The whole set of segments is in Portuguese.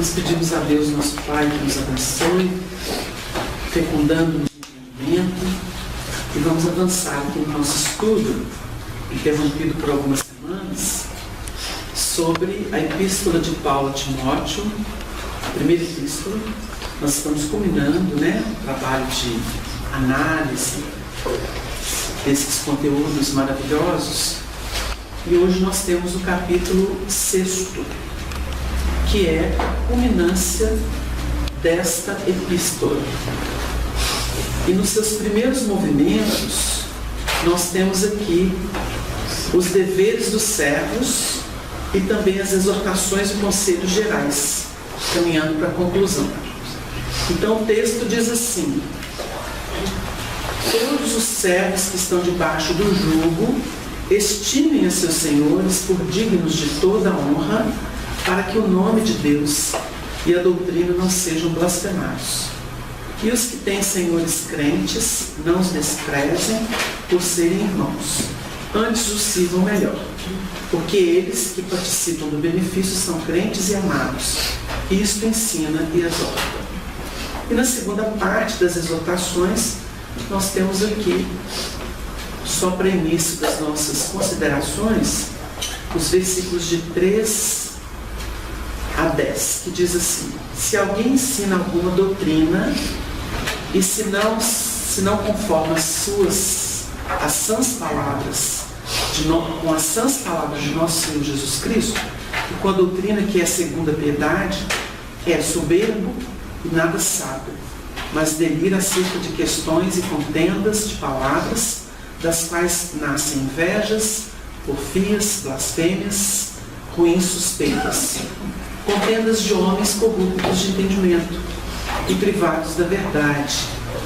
Nós pedimos a Deus, nosso Pai, que nos abençoe, fecundando-nos no entendimento, e vamos avançar aqui no nosso estudo, interrompido por algumas semanas, sobre a Epístola de Paulo a Timóteo, a primeira epístola. Nós estamos culminando, o trabalho de análise desses conteúdos maravilhosos, e hoje nós temos o capítulo 6, que é a culminância desta epístola. E nos seus primeiros movimentos, nós temos aqui os deveres dos servos e também as exortações e conselhos gerais, caminhando para a conclusão. Então o texto diz assim: todos os servos que estão debaixo do jugo estimem a seus senhores por dignos de toda a honra, para que o nome de Deus e a doutrina não sejam blasfemados. E os que têm senhores crentes, não os desprezem por serem irmãos, antes os sirvam melhor, porque eles que participam do benefício são crentes e amados, e isto ensina e exorta. E na segunda parte das exortações, nós temos aqui, só para início das nossas considerações, os versículos de 3 a 10, que diz assim: se alguém ensina alguma doutrina, e se não conforma as sãs palavras com as sãs palavras de nosso Senhor Jesus Cristo, e com a doutrina que é segundo a piedade, é soberbo e nada sábio, mas delira acerca de questões e contendas de palavras, das quais nascem invejas, porfias, blasfêmias, ruins suspeitas, contendas de homens corruptos de entendimento e privados da verdade,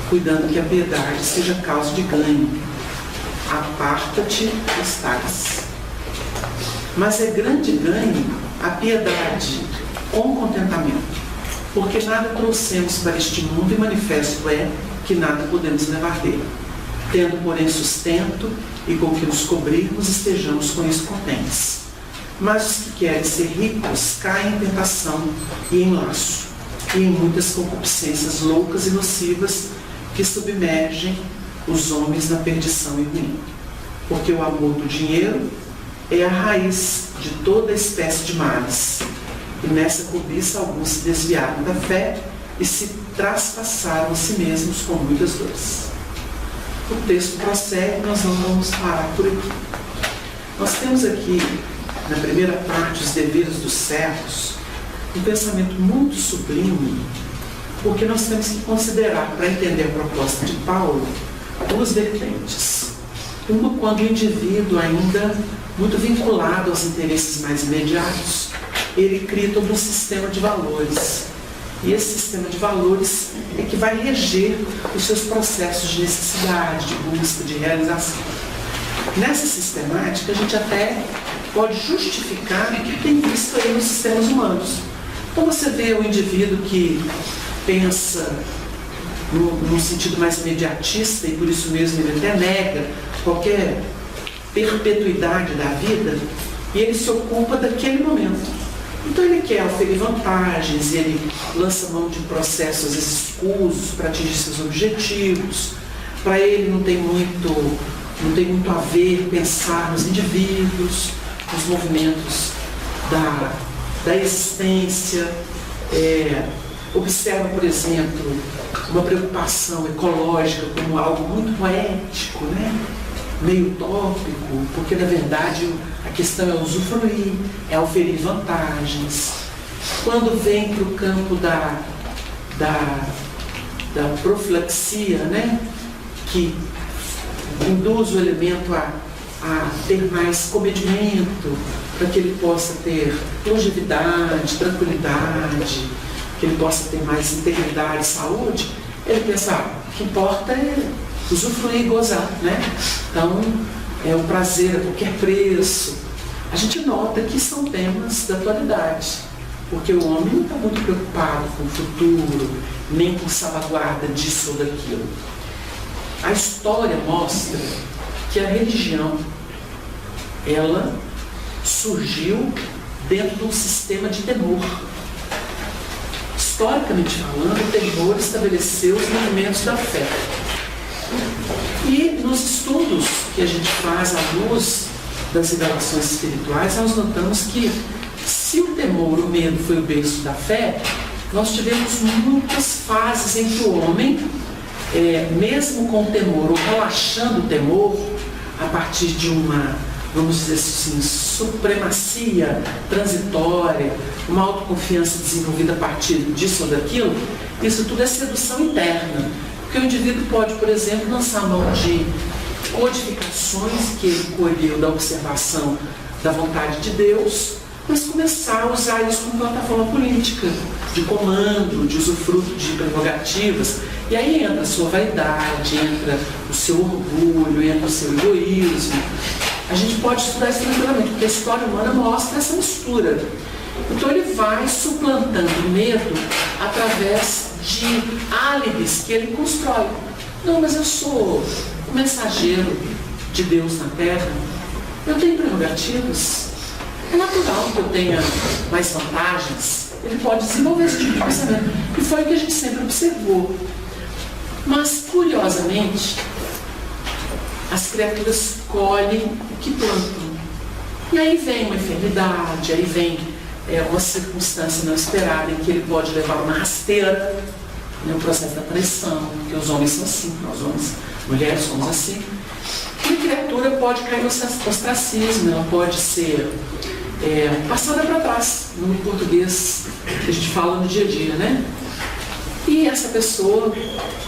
cuidando que a piedade seja causa de ganho. Aparta-te dos tais. Mas é grande ganho a piedade com contentamento, porque nada trouxemos para este mundo, e manifesto é que nada podemos levar dele. Tendo, porém, sustento e com que nos cobrirmos, estejamos com isso contentes. Mas os que querem ser ricos caem em tentação e em laço, e em muitas concupiscências loucas e nocivas, que submergem os homens na perdição e ruim. Porque o amor do dinheiro é a raiz de toda espécie de males. E nessa cobiça alguns se desviaram da fé e se traspassaram a si mesmos com muitas dores. O texto prossegue, nós não vamos parar por aqui. Nós temos aqui, na primeira parte, os deveres dos servos, um pensamento muito sublime, porque nós temos que considerar, para entender a proposta de Paulo, duas vertentes. Uma, quando o indivíduo, ainda muito vinculado aos interesses mais imediatos, ele cria todo um sistema de valores. E esse sistema de valores é que vai reger os seus processos de necessidade, de busca, de realização. Nessa sistemática, a gente até pode justificar o que tem visto aí nos sistemas humanos. Então você vê o indivíduo que pensa num sentido mais imediatista, e por isso mesmo ele até nega qualquer perpetuidade da vida, e ele se ocupa daquele momento. Então ele quer oferir vantagens, ele lança mão de processos, às vezes, escusos para atingir seus objetivos. Para ele não tem muito a ver pensar nos indivíduos, nos movimentos da existência. Observa, por exemplo, uma preocupação ecológica como algo muito poético, meio utópico, porque na verdade a questão é usufruir, é oferir vantagens. Quando vem para o campo da profilaxia, que induz o elemento a ter mais comedimento, para que ele possa ter longevidade, tranquilidade, que ele possa ter mais integridade, saúde, ele pensa, o que importa é usufruir e gozar, Então, é o prazer a qualquer preço. A gente nota que são temas da atualidade, porque o homem não está muito preocupado com o futuro, nem com salvaguarda disso ou daquilo. A história mostra que a religião, ela surgiu dentro de um sistema de temor. Historicamente falando, o temor estabeleceu os movimentos da fé. E nos estudos que a gente faz à luz das revelações espirituais, nós notamos que se o temor, o medo foi o berço da fé, nós tivemos muitas fases em que o homem, mesmo com o temor, ou relaxando o temor, a partir de uma, vamos dizer assim, supremacia transitória, uma autoconfiança desenvolvida a partir disso ou daquilo, isso tudo é sedução interna. Porque o indivíduo pode, por exemplo, lançar mão de codificações que ele colheu da observação da vontade de Deus, mas começar a usar isso como plataforma política, de comando, de usufruto de prerrogativas. E aí entra a sua vaidade, entra o seu orgulho, entra o seu egoísmo. A gente pode estudar isso tranquilamente, porque a história humana mostra essa mistura. Então ele vai suplantando o medo através de álibis que ele constrói. Não, mas eu sou o mensageiro de Deus na Terra, eu tenho prerrogativas, é natural que eu tenha mais vantagens. Ele pode desenvolver esse tipo de pensamento. E foi o que a gente sempre observou. Mas, curiosamente, as criaturas colhem o que plantam. E aí vem uma enfermidade, aí vem uma circunstância não esperada em que ele pode levar uma rasteira, o processo da pressão, porque os homens são assim, nós homens, mulheres somos assim. E a criatura pode cair no ostracismo, ela pode ser passada para trás, no português que a gente fala no dia a dia, né? E essa pessoa,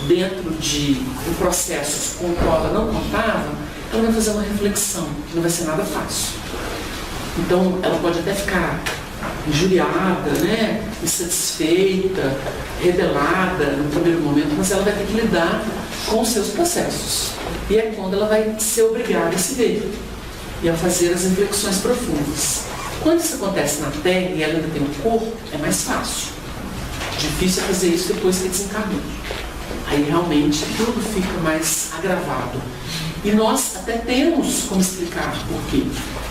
dentro de um processo com o qual ela não contava, ela vai fazer uma reflexão, que não vai ser nada fácil. Então, ela pode até ficar injuriada, né? Insatisfeita, rebelada no primeiro momento, mas ela vai ter que lidar com os seus processos. E é quando ela vai ser obrigada a se ver e a fazer as reflexões profundas. Quando isso acontece na Terra e ela ainda tem um corpo, é mais fácil. Difícil é fazer isso depois que desencarnou. Aí realmente tudo fica mais agravado. E nós até temos como explicar por quê.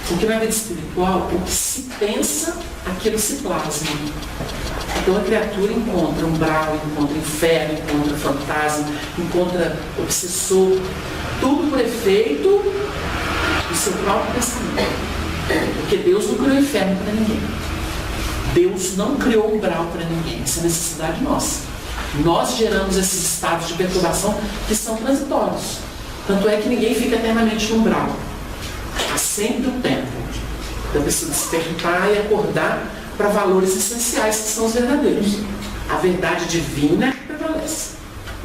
Porque na vida espiritual, o que se pensa, aquilo se plasma. Então a criatura encontra umbral, encontra inferno, encontra fantasma, encontra obsessor, tudo por efeito do seu próprio pensamento. Porque Deus não criou inferno para ninguém. Deus não criou umbral para ninguém. Essa é necessidade nossa. Nós geramos esses estados de perturbação que são transitórios. Tanto é que ninguém fica eternamente no umbral. Há sempre um tempo da pessoa despertar e acordar para valores essenciais que são os verdadeiros. A verdade divina prevalece.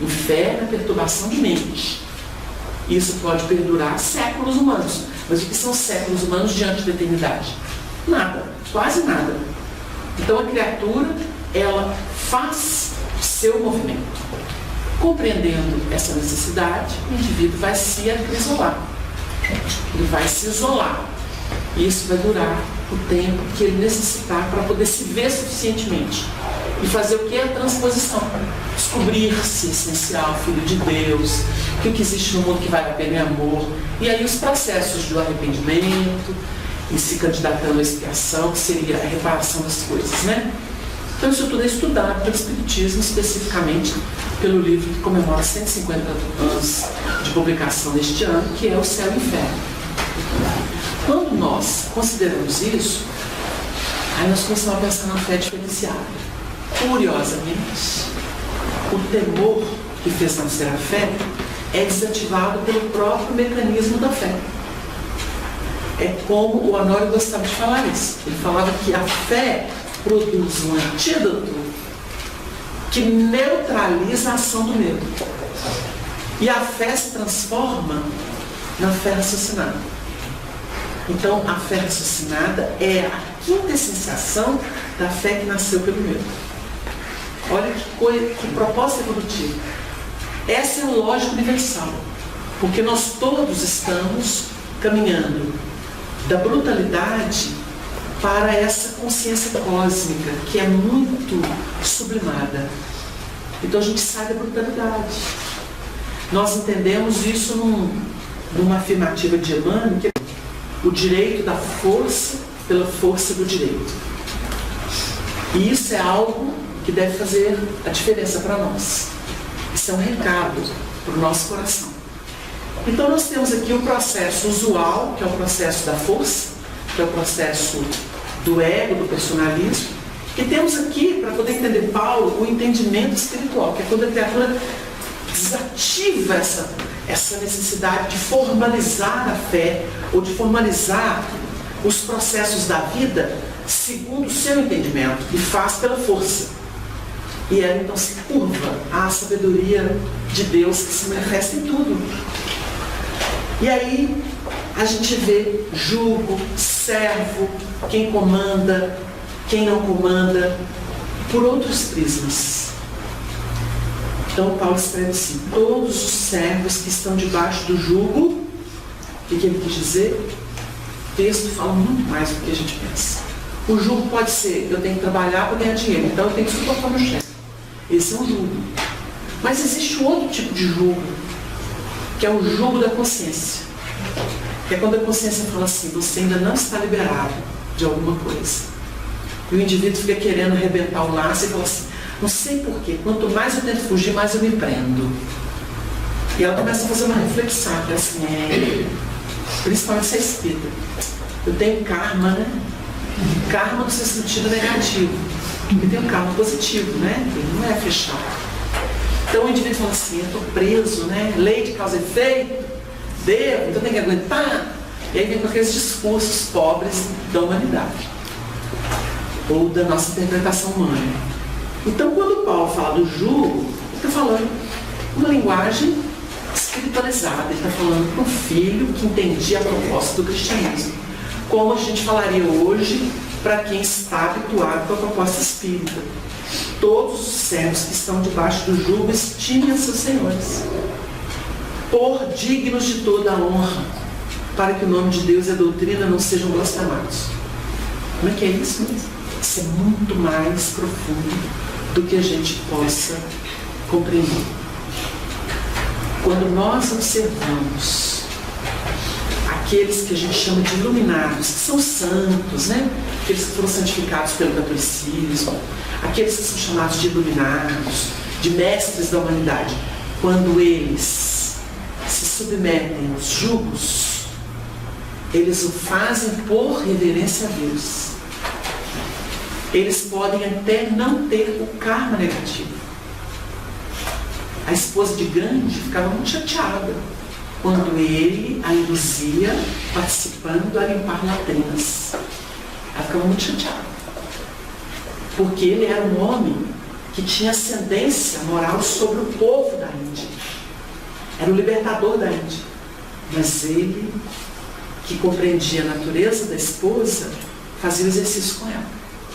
Inferno é perturbação de mente. Isso pode perdurar séculos humanos. Mas o que são séculos humanos diante da eternidade? Nada, quase nada. Então a criatura, ela faz o seu movimento. Compreendendo essa necessidade, o indivíduo vai se acrisolar. Ele vai se isolar. E isso vai durar o tempo que ele necessitar para poder se ver suficientemente. E fazer o que? A transposição. Descobrir-se essencial, filho de Deus, o que existe no mundo que vale a pena é amor. E aí os processos do arrependimento, e se candidatando à expiação, que seria a reparação das coisas, né? Então isso tudo é estudado pelo Espiritismo, especificamente pelo livro que comemora 150 anos de publicação neste ano, que é O Céu e o Inferno. Quando nós consideramos isso, aí nós começamos a pensar na fé diferenciada. Curiosamente, o temor que fez nascer a fé é desativado pelo próprio mecanismo da fé. É como o Honório gostava de falar isso. Ele falava que a fé produz um antídoto que neutraliza a ação do medo. E a fé se transforma na fé raciocinada. Então, a fé raciocinada é a quintessenciação da fé que nasceu pelo medo. Olha que proposta evolutiva. Essa é a lógica universal. Porque nós todos estamos caminhando da brutalidade para essa consciência cósmica, que é muito sublimada. Então a gente sai da brutalidade. Nós entendemos isso numa afirmativa de Emmanuel, que é o direito da força pela força do direito. E isso é algo que deve fazer a diferença para nós. Isso é um recado para o nosso coração. Então nós temos aqui o processo usual, que é o processo da força, que é o processo do ego, do personalismo. E temos aqui, para poder entender Paulo, o entendimento espiritual, que é quando a criatura desativa essa necessidade de formalizar a fé, ou de formalizar os processos da vida segundo o seu entendimento, e faz pela força. E ela então se curva à sabedoria de Deus que se manifesta em tudo. E aí a gente vê jugo, servo, quem comanda, quem não comanda, por outros prismas. Então Paulo escreve assim: todos os servos que estão debaixo do jugo. O que ele quis dizer? O texto fala muito mais do que a gente pensa. O jugo pode ser: eu tenho que trabalhar para ganhar dinheiro, então eu tenho que suportar meu chefe. Esse é um jugo. Mas existe um outro tipo de jugo, que é o jugo da consciência. Que é quando a consciência fala assim: você ainda não está liberado de alguma coisa. E o indivíduo fica querendo arrebentar o laço e fala assim: não sei porquê, quanto mais eu tento fugir, mais eu me prendo. E ela começa a fazer uma reflexão, que é assim, principalmente se é espírita. Eu tenho karma, né? Karma no seu sentido negativo. E tem um karma positivo, né? Ele não é fechado. Então o indivíduo fala assim: eu estou preso, né? Lei de causa e efeito, devo, então tem que aguentar. E aí vem com aqueles discursos pobres da humanidade, ou da nossa interpretação humana. Então quando Paulo fala do jugo, ele está falando uma linguagem espiritualizada. Ele está falando para um filho que entendia a proposta do cristianismo, como a gente falaria hoje para quem está habituado com a proposta espírita. Todos os servos que estão debaixo do jugo estimem a seus senhores, por dignos de toda a honra, para que o nome de Deus e a doutrina não sejam blasfemados. Como é que é isso mesmo? Isso é muito mais profundo do que a gente possa compreender. Quando nós observamos aqueles que a gente chama de iluminados, que são santos, né? Aqueles que foram santificados pelo catolicismo, aqueles que são chamados de iluminados, de mestres da humanidade, quando eles se submetem aos jugos, eles o fazem por reverência a Deus. Eles podem até não ter o karma negativo. A esposa de Gandhi ficava muito chateada quando ele a induzia participando a limpar latrinas. Ela ficava muito chateada, porque ele era um homem que tinha ascendência moral sobre o povo da Índia. Era o libertador da Índia. Mas ele, que compreendia a natureza da esposa, fazia o exercício com ela,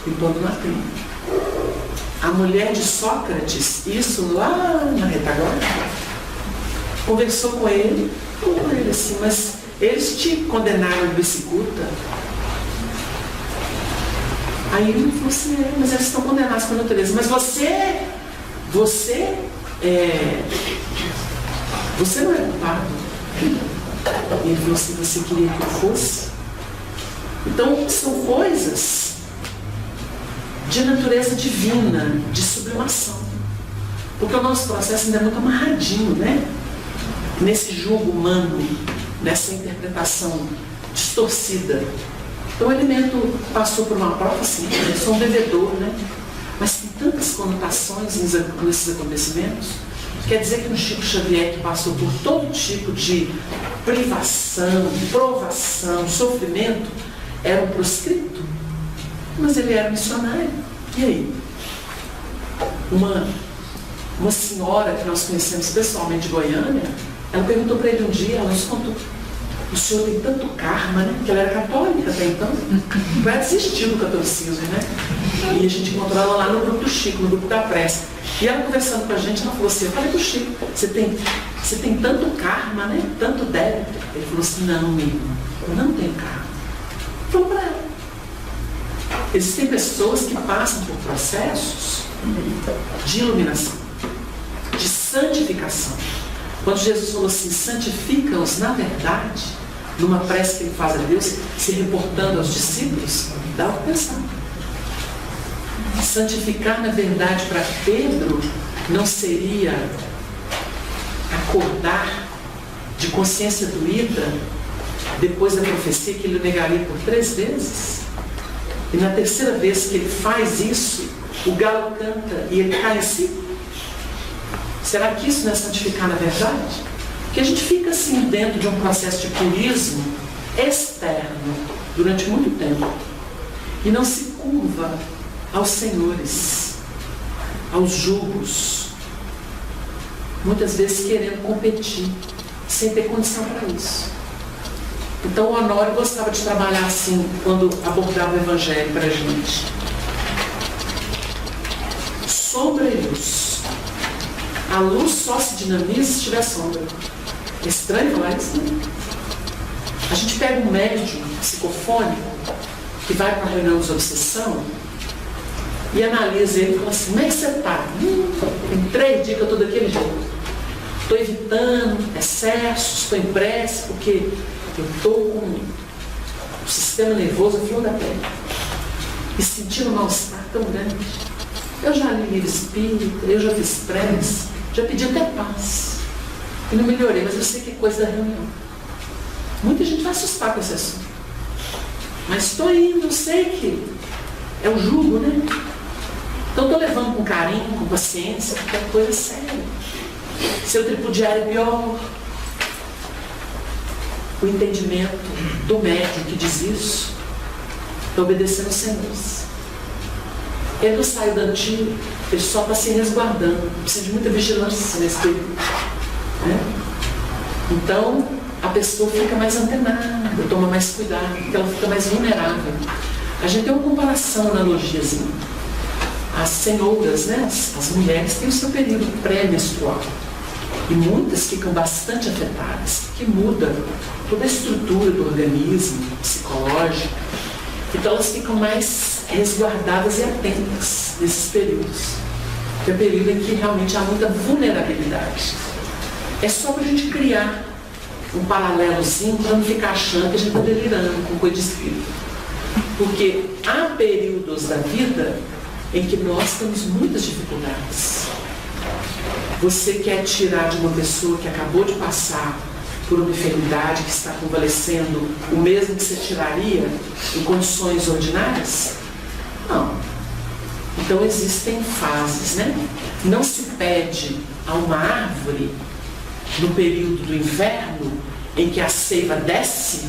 limpando latrina. A mulher de Sócrates, isso lá na retaguarda, conversou com ele assim: mas eles te condenaram de bicicuta? Aí ele falou assim: mas eles estão condenados pela natureza, mas você não é culpado. E ele falou assim: você queria que eu fosse? Então são coisas de natureza divina, de sublimação. Porque o nosso processo ainda é muito amarradinho, né? Nesse jogo humano, nessa interpretação distorcida. Então o elemento passou por uma prova assim: eu sou um devedor, né? Mas tem tantas conotações nesses acontecimentos. Quer dizer que um Chico Xavier, que passou por todo tipo de privação, provação, sofrimento, era um proscrito? Mas ele era missionário. E aí? Uma senhora que nós conhecemos pessoalmente de Goiânia, ela perguntou para ele um dia, ela nos contou: o senhor tem tanto karma, né? Porque ela era católica até então. Vai desistir do catolicismo, né? E a gente encontrou ela lá no grupo do Chico, no grupo da prece. E ela conversando com a gente, ela falou assim: eu falei pro Chico, você tem tanto karma, né? Tanto débito. Ele falou assim: não, meu irmão, eu não tenho karma. Falou para ela. Existem pessoas que passam por processos de iluminação, de santificação. Quando Jesus falou assim: santifica-os na verdade, numa prece que ele faz a Deus, se reportando aos discípulos, dá o que pensar. santificar na verdade para Pedro não seria acordar de consciência doída depois da profecia que ele o negaria por 3 vezes? E na terceira vez que ele faz isso, o galo canta e ele cai em si? Será que isso não é santificar na verdade? Porque a gente fica assim dentro de um processo de purismo externo durante muito tempo e não se curva aos senhores, aos julgos, muitas vezes querendo competir, sem ter condição para isso. Então o Honório gostava de trabalhar assim, quando abordava o Evangelho para a gente. Sombra e luz. A luz só se dinamiza se tiver sombra. É estranho falar isso, né? A gente pega um médium psicofônico que vai para a reunião de obsessão e analisa ele e fala assim: como é que você está? Tem 3 dias que eu estou daquele jeito. Estou evitando excessos, estou em prece, porque eu estou com o sistema nervoso a flor da pele e sentindo um mal-estar tão grande. Eu já li livro espírita, eu já fiz prece, já pedi até paz e não melhorei, mas eu sei que é coisa da reunião. Muita gente vai assustar com esse assunto, mas estou indo, eu sei que é o jugo, né? Então estou levando com carinho, com paciência, porque é coisa séria. Seu tripudiário é pior. O entendimento do médium que diz isso está obedecendo aos senhores. Ele não saiu da antiga, ele só está se resguardando. Precisa de muita vigilância nesse período, né? Então a pessoa fica mais antenada, toma mais cuidado, porque ela fica mais vulnerável. A gente tem uma comparação, uma analogiazinha. As senhoras, né, as mulheres têm o seu período pré-menstrual. E muitas ficam bastante afetadas, porque muda toda a estrutura do organismo, psicológico. Então elas ficam mais resguardadas e atentas nesses períodos. Que é o período em que realmente há muita vulnerabilidade. É só para a gente criar um paralelozinho para não ficar achando que a gente está delirando com coisa de espírito. Porque há períodos da vida em que nós temos muitas dificuldades. Você quer tirar de uma pessoa que acabou de passar por uma enfermidade, que está convalescendo, o mesmo que você tiraria em condições ordinárias? Não. Então existem fases, né? Não se pede a uma árvore, no período do inverno, em que a seiva desce,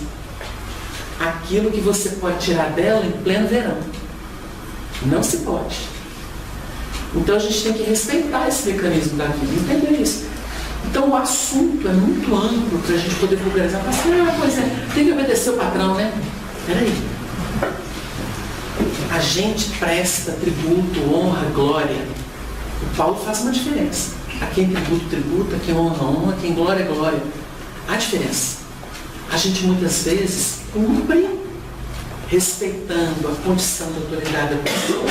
aquilo que você pode tirar dela em pleno verão. Não se pode. Então a gente tem que respeitar esse mecanismo da vida, entender isso. Então o assunto é muito amplo para a gente poder vulgarizar. Mas, pois é, tem que obedecer o patrão, né? Peraí. A gente presta tributo, honra, glória. O Paulo faz uma diferença. A quem tributo, tributa, a quem honra, honra, a quem glória, glória. Há diferença. A gente muitas vezes cumpre respeitando a condição da autoridade da pessoa,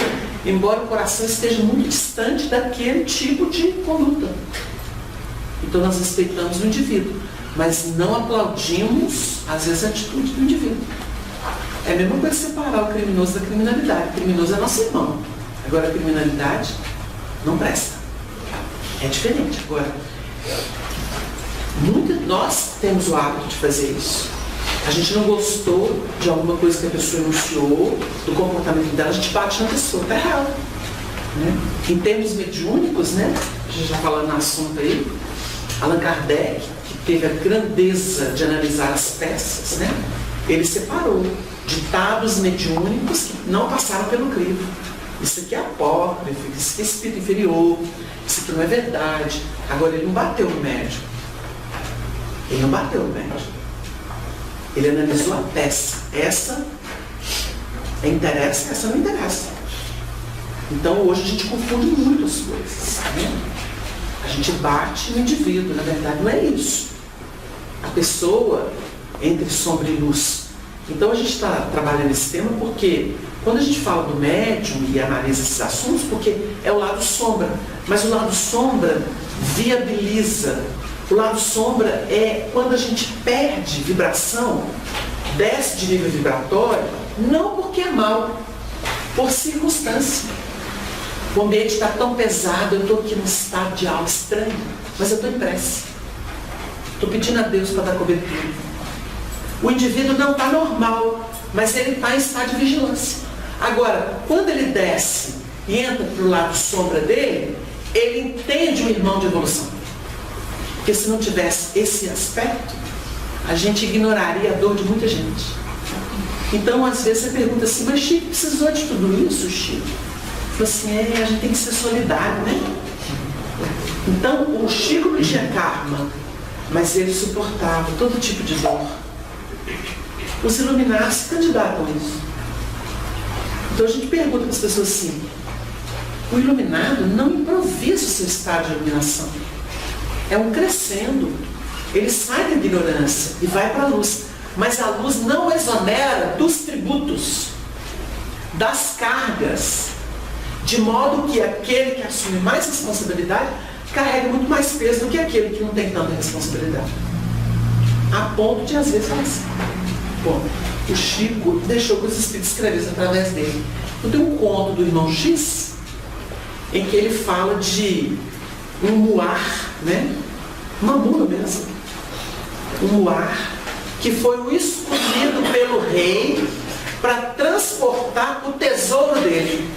embora o coração esteja muito distante daquele tipo de conduta. Então nós respeitamos o indivíduo, mas não aplaudimos, às vezes, a atitude do indivíduo. É a mesma coisa separar o criminoso da criminalidade. O criminoso é nosso irmão. Agora a criminalidade não presta. É diferente. Agora, nós temos o hábito de fazer isso. A gente não gostou de alguma coisa que a pessoa enunciou, do comportamento dela, a gente bate na pessoa, está errado. Né? Em termos mediúnicos, né? A gente já falando no assunto aí, Allan Kardec, que teve a grandeza de analisar as peças, né? Ele separou ditados mediúnicos que não passaram pelo crivo. Isso aqui é apócrifo, isso aqui é espírito inferior, isso aqui não é verdade. Agora, ele não bateu no médium. Ele não bateu no médium. Ele analisou a peça. Essa interessa, essa não interessa. Então hoje a gente confunde muito as coisas, né? A gente bate no indivíduo, na verdade não é isso. A pessoa entre sombra e luz. Então a gente está trabalhando esse tema porque quando a gente fala do médium e analisa esses assuntos, porque é o lado sombra, mas o lado sombra viabiliza. O lado sombra é quando a gente perde vibração, desce de nível vibratório, não porque é mal, por circunstância. O ambiente está tão pesado, eu estou aqui num estado de alma estranho, mas eu estou em prece. Estou pedindo a Deus para dar cobertura. O indivíduo não está normal, mas ele está em estado de vigilância. Agora, quando ele desce e entra para o lado sombra dele, ele entende o irmão de evolução. Porque se não tivesse esse aspecto, a gente ignoraria a dor de muita gente. Então, às vezes, você pergunta assim, mas Chico, precisou de tudo isso, Chico? Fala assim, a gente tem que ser solidário, né? Então, o Chico não tinha karma, mas ele suportava todo tipo de dor. Os iluminados se candidatam a isso. Então, a gente pergunta para as pessoas assim, o iluminado não improvisa o seu estado de iluminação. É um crescendo. Ele sai da ignorância e vai para a luz. Mas a luz não exonera dos tributos, das cargas, de modo que aquele que assume mais responsabilidade carrega muito mais peso do que aquele que não tem tanta responsabilidade. A ponto de, às vezes, falar assim, bom, o Chico deixou que os espíritos escrevessem através dele. Eu tenho um conto do irmão X, em que ele fala de um muar, né? Uma mula mesmo. Um muar que foi o escolhido pelo rei para transportar o tesouro dele,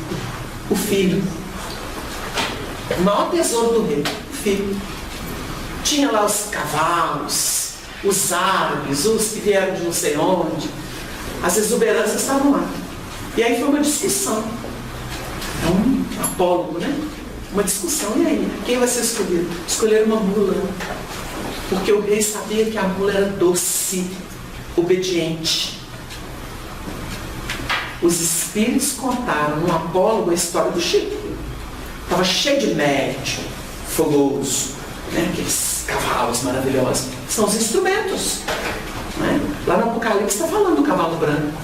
o filho. O maior tesouro do rei, o filho. Tinha lá os cavalos, os árabes, os que vieram de não sei onde. As exuberâncias estavam lá. E aí foi uma discussão. É um apólogo, né? Uma discussão. E aí? Quem vai ser escolhido? Escolheram uma mula. Porque o rei sabia que a mula era doce, obediente. Os espíritos contaram no apólogo a história do Chico. Estava cheio de médium, fogoso, né? Aqueles cavalos maravilhosos. São os instrumentos. Né? Lá no Apocalipse está falando do cavalo branco.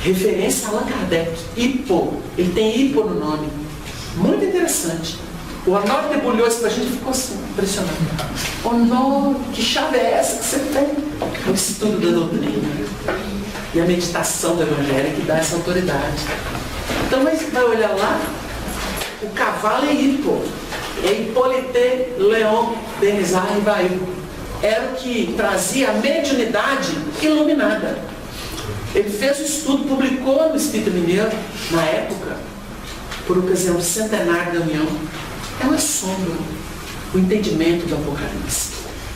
Referência a Allan Kardec. Hipo. Ele tem hipo no nome. Muito interessante. O Honório debulhou isso para a gente e ficou assim, impressionado. Honório, que chave é essa que você tem? O estudo da doutrina e a meditação do Evangelho que dá essa autoridade. Então vai olhar lá, o cavalo é Hipo. É Hippolyte Léon Denisard Rivail. Era o que trazia a mediunidade iluminada. Ele fez o estudo, publicou no Espírito Mineiro, na época, por ocasião do centenário da União. É um assombro o entendimento do Apocalipse,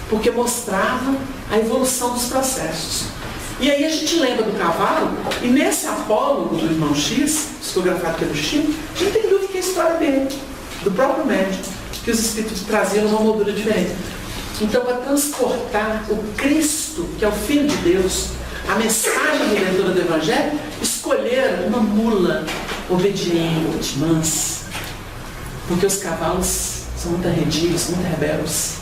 porque mostrava a evolução dos processos. E aí a gente lembra do cavalo, e nesse apólogo do irmão X, psicografado pelo Chico, a gente tem dúvida que é a história dele, do próprio médium, que os espíritos traziam numa moldura diferente. Então, para transportar o Cristo, que é o Filho de Deus, a mensagem redentora do Evangelho, escolheram uma mula obediente, mansa. Porque os cavalos são muito arredios, muito rebeldes.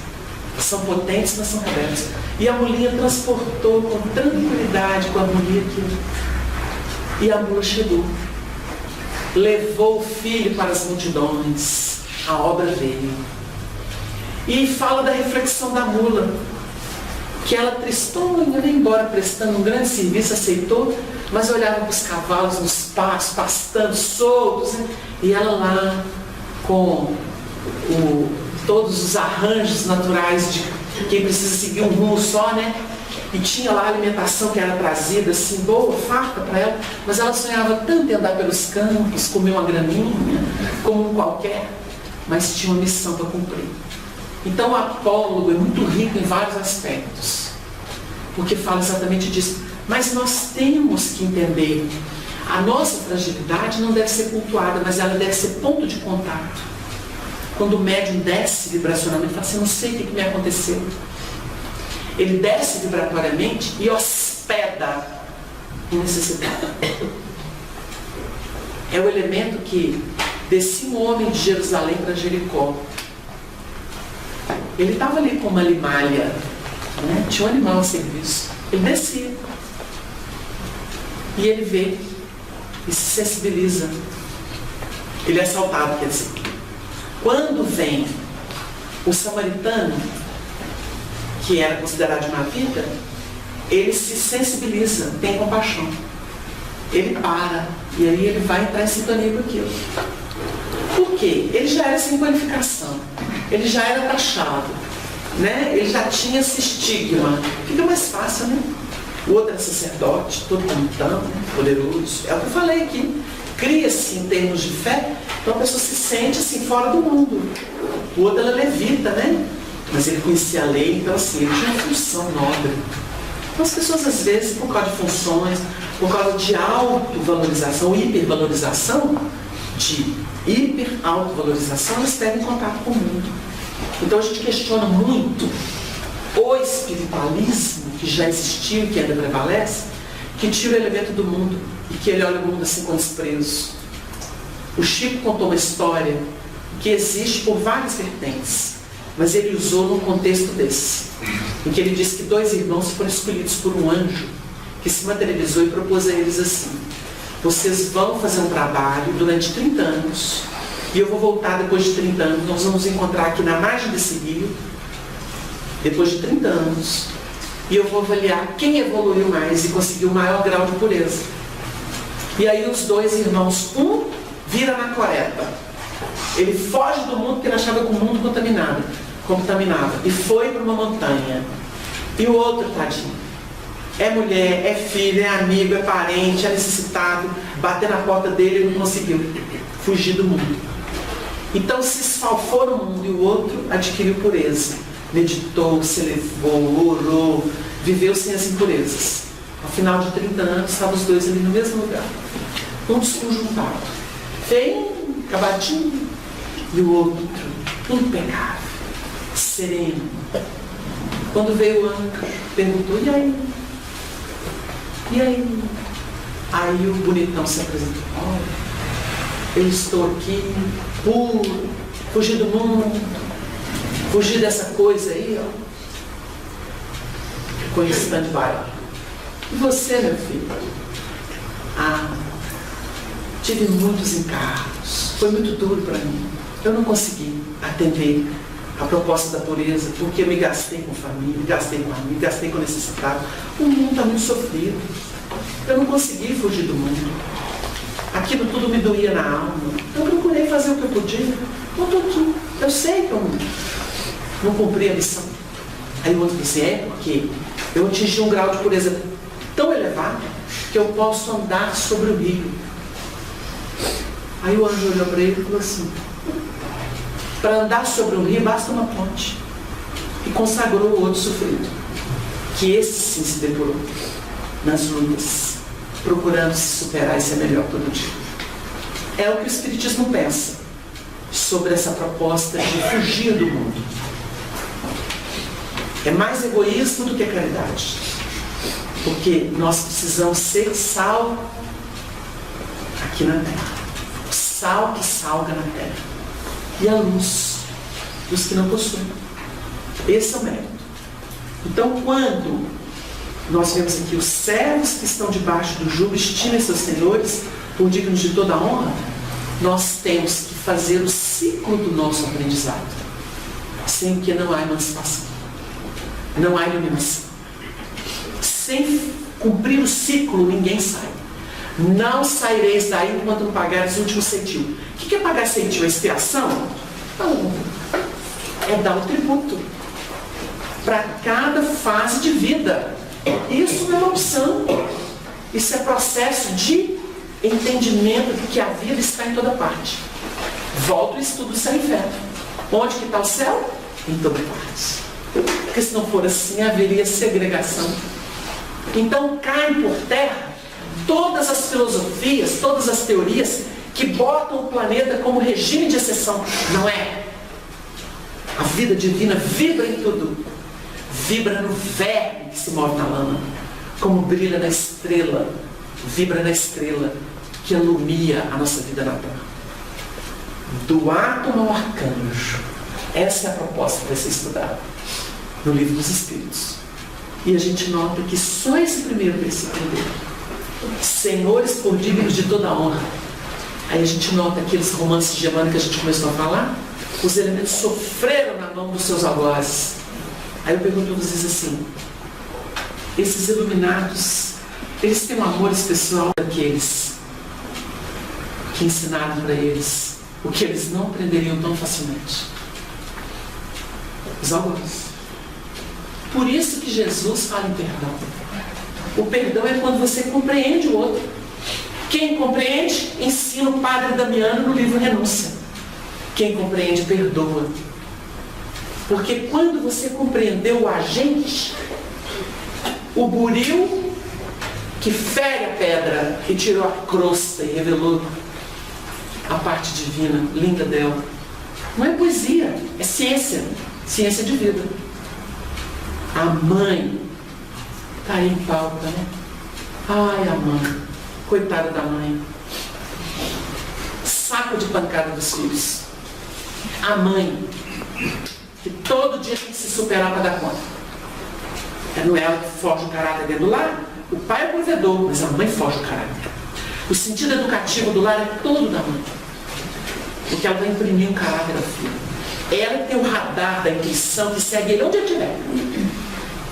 São potentes, mas são rebeldes. E a mulinha transportou com tranquilidade, com a harmonia aquilo. E a mula chegou. Levou o filho para as multidões. A obra veio. E fala da reflexão da mula. Que ela tristonha, embora prestando um grande serviço, aceitou, mas olhava para os cavalos nos pastos, pastando, soltos, né? E ela lá, com todos os arranjos naturais de quem precisa seguir um rumo só, né? E tinha lá a alimentação que era trazida, assim, boa, farta para ela, mas ela sonhava tanto em andar pelos campos, comer uma graminha, como um qualquer, mas tinha uma missão para cumprir. Então o apólogo é muito rico em vários aspectos, porque fala exatamente disso. Mas nós temos que entender, a nossa fragilidade não deve ser cultuada, mas ela deve ser ponto de contato. Quando o médium desce vibracionalmente, fala assim, não sei o que me aconteceu. Ele desce vibratoriamente e hospeda o necessitado. É o elemento que descia um homem de Jerusalém para Jericó. Ele estava ali com uma limalha, né? Tinha um animal a serviço. Ele descia. E ele vê e se sensibiliza. Ele é assaltado, quer dizer. Quando vem o samaritano, que era considerado de má vida, ele se sensibiliza, tem compaixão. Ele para, e aí ele vai entrar em sintonia com aquilo. Por quê? Ele já era sem qualificação, ele já era taxado, né? Ele já tinha esse estigma. Fica mais fácil, né? O outro é sacerdote, todo bonitão, poderoso. É o que eu falei aqui. Cria-se em termos de fé, então a pessoa se sente assim fora do mundo. O outro era levita, né? Mas ele conhecia a lei, então assim, ele tinha uma função nobre. Então as pessoas às vezes, por causa de funções, por causa de autovalorização, hipervalorização, elas perdem contato com o mundo. Então a gente questiona muito o espiritualismo que já existiu e que ainda prevalece, que tira o elemento do mundo e que ele olha o mundo assim com desprezo. O Chico contou uma história que existe por várias vertentes, mas ele usou num contexto desse, em que ele disse que 2 irmãos foram escolhidos por um anjo que se materializou e propôs a eles assim: vocês vão fazer um trabalho durante 30 anos e eu vou voltar depois de 30 anos, nós vamos nos encontrar aqui na margem desse rio, depois de 30 anos, e eu vou avaliar quem evoluiu mais e conseguiu o maior grau de pureza. E aí os 2 irmãos, um vira na coreta, ele foge do mundo porque ele achava que o mundo contaminava, e foi para uma montanha. E o outro, tadinho, é mulher, é filho, é amigo, é parente, é necessitado, bater na porta dele e não conseguiu fugir do mundo. Então se esfalfou no mundo e o outro adquiriu pureza, meditou, se elevou, orou, viveu sem as impurezas. Ao final de 30 anos estavam os 2 ali no mesmo lugar, um desconjuntado, feio, acabadinho, e o outro impecável, sereno. Quando veio o anjo, perguntou: e aí? E aí? Aí o bonitão se apresentou: olha, eu estou aqui puro, fugi do mundo, fugi dessa coisa aí, ó. Ficou em stand-by. E você, meu filho? Ah, tive muitos encargos, foi muito duro para mim. Eu não consegui atender a proposta da pureza, porque eu me gastei com família, me gastei com amigo, me gastei com necessitado. O mundo está muito sofrido. Eu não consegui fugir do mundo. Aquilo tudo me doía na alma. Eu procurei fazer o que eu podia. Eu estou aqui. Eu sei que eu não cumpri a missão. Aí o outro disse: é porque eu atingi um grau de pureza tão elevado que eu posso andar sobre o rio. Aí o anjo olhou para ele e falou assim: para andar sobre um rio basta uma ponte. E consagrou o outro sofrido, que esse sim se depurou nas lutas, procurando se superar e ser melhor todo dia. É o que o Espiritismo pensa sobre essa proposta de fugir do mundo. É mais egoísmo do que caridade, porque nós precisamos ser sal aqui na terra, o sal que salga na terra, e a luz dos que não possuem. Esse é o mérito. Então, quando nós vemos aqui os servos que estão debaixo do jugo estimem seus senhores por dignos de toda a honra, nós temos que fazer o ciclo do nosso aprendizado, sem que não há emancipação, não há iluminação. Sem cumprir o ciclo, ninguém sai. Não saireis daí enquanto não pagares o último centil. O que é pagar centil? É expiação? Não. É dar o tributo para cada fase de vida. Isso não é uma opção. Isso é processo de entendimento de que a vida está em toda parte. Volta o estudo do céu e inferno. Onde que está o céu? Em toda parte. Porque se não for assim, haveria segregação. Então caem por terra todas as filosofias, todas as teorias que botam o planeta como regime de exceção. Não é. A vida divina vibra em tudo. Vibra no verme que se move na lama, como brilha na estrela, vibra na estrela que alumia a nossa vida na terra. Do átomo ao arcanjo. Essa é a proposta que vai ser estudada no Livro dos Espíritos. E a gente nota que só esse primeiro versículo dele: senhores por dignos de toda honra. Aí a gente nota aqueles romances de Germânia que a gente começou a falar. Os elementos sofreram na mão dos seus algozes. Aí eu pergunto a vocês assim: esses iluminados, eles têm um amor especial daqueles que ensinaram para eles o que eles não aprenderiam tão facilmente. Os algozes. Por isso que Jesus fala em perdão. O perdão é quando você compreende o outro. Quem compreende, ensina o padre Damiano no livro Renúncia. Quem compreende, perdoa. Porque quando você compreendeu o agente, o buril que fere a pedra e tirou a crosta e revelou a parte divina, linda dela, não é poesia, é ciência. Ciência de vida. A mãe está aí em pauta, né? Ai, a mãe. Coitada da mãe. Saco de pancada dos filhos. A mãe, que todo dia tem que se superar para dar conta. Não é ela que forja o caráter dentro do lar. O pai é o provedor, mas a mãe forja o caráter. O sentido educativo do lar é todo da mãe. Porque ela vai imprimir o caráter do filho. Ela tem o radar da intuição que segue ele onde ele estiver.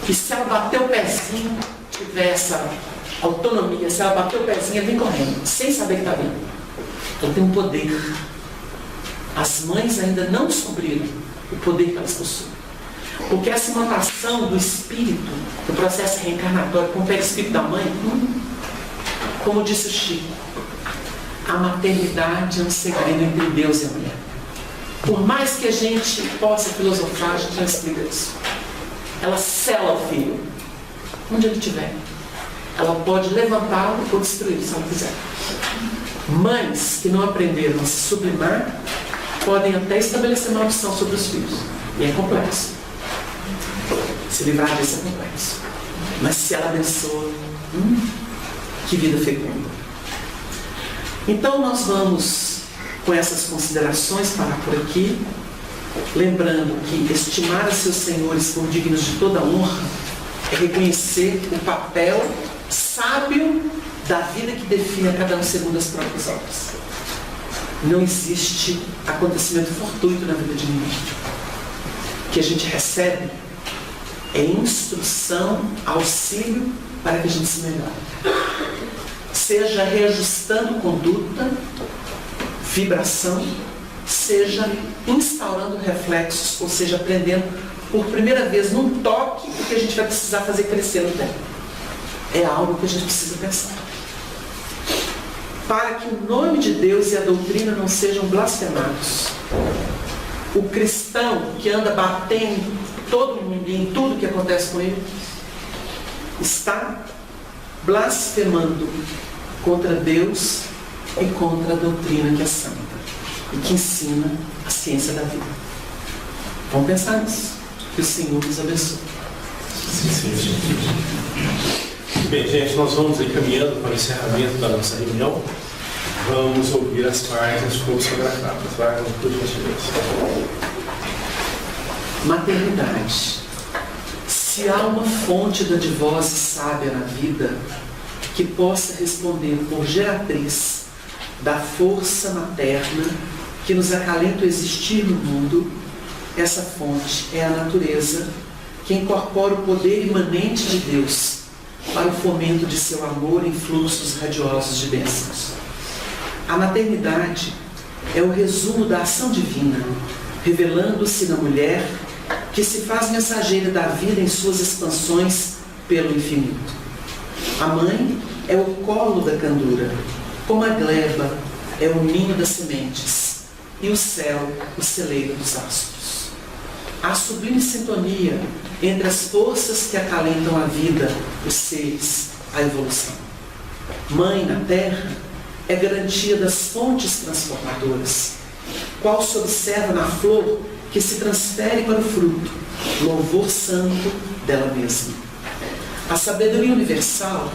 E se ela bater o pezinho, tiver essa autonomia, se ela bater o pezinho, ele vem correndo, sem saber que está vindo. Ela tem um poder. As mães ainda não descobriram o poder que elas possuem. Porque essa imantação do espírito, do processo reencarnatório com o perispírito da mãe, como disse o Chico, a maternidade é um segredo entre Deus e a mulher. Por mais que a gente possa filosofar, a gente não explica isso. Ela sela o filho, onde ele estiver. Ela pode levantá-lo ou destruí-lo, se ela quiser. Mães que não aprenderam a se sublimar podem até estabelecer maldição sobre os filhos. E é complexo. Se livrar disso é complexo. Mas se ela abençoa, que vida fecunda. Então nós vamos, com essas considerações, parar por aqui, lembrando que estimar a seus senhores por dignos de toda honra é reconhecer o papel sábio da vida que define a cada um segundo as próprias obras. Não existe acontecimento fortuito na vida de ninguém. O que a gente recebe é instrução, auxílio para que a gente se melhore. Seja reajustando conduta, vibração, seja instaurando reflexos, ou seja, aprendendo por primeira vez num toque o que a gente vai precisar fazer crescer no tempo. É algo que a gente precisa pensar. Para que o nome de Deus e a doutrina não sejam blasfemados. O cristão que anda batendo todo mundo e em tudo que acontece com ele, está blasfemando contra Deus e contra a doutrina que é santa e que ensina a ciência da vida. Vamos pensar nisso. Que o Senhor nos abençoe. Sim. Bem, gente, nós vamos encaminhando para o encerramento da nossa reunião. Vamos ouvir as partes psicografadas. Vai, por gentileza. Maternidade. Se há uma fonte da divose sábia na vida que possa responder por geratriz da força materna que nos acalenta o existir no mundo, essa fonte é a natureza que incorpora o poder imanente de Deus para o fomento de seu amor em fluxos radiosos de bênçãos. A maternidade é o resumo da ação divina, revelando-se na mulher que se faz mensageira da vida em suas expansões pelo infinito. A mãe é o colo da candura, como a gleba é o ninho das sementes, e o céu o celeiro dos astros. Há sublime sintonia entre as forças que acalentam a vida, os seres, a evolução. Mãe na terra é garantia das fontes transformadoras, qual se observa na flor que se transfere para o fruto, louvor santo dela mesma. A sabedoria universal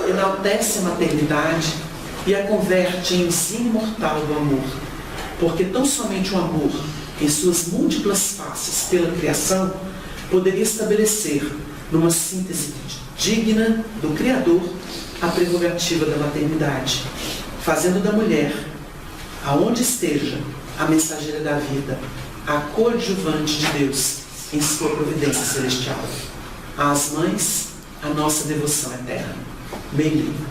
enaltece a maternidade e a converte em usina imortal do amor, porque tão somente o amor, em suas múltiplas faces pela criação, poderia estabelecer, numa síntese digna do Criador, a prerrogativa da maternidade, fazendo da mulher, aonde esteja, a mensageira da vida, a coadjuvante de Deus em sua providência celestial. Às mães, a nossa devoção eterna. Bem livre.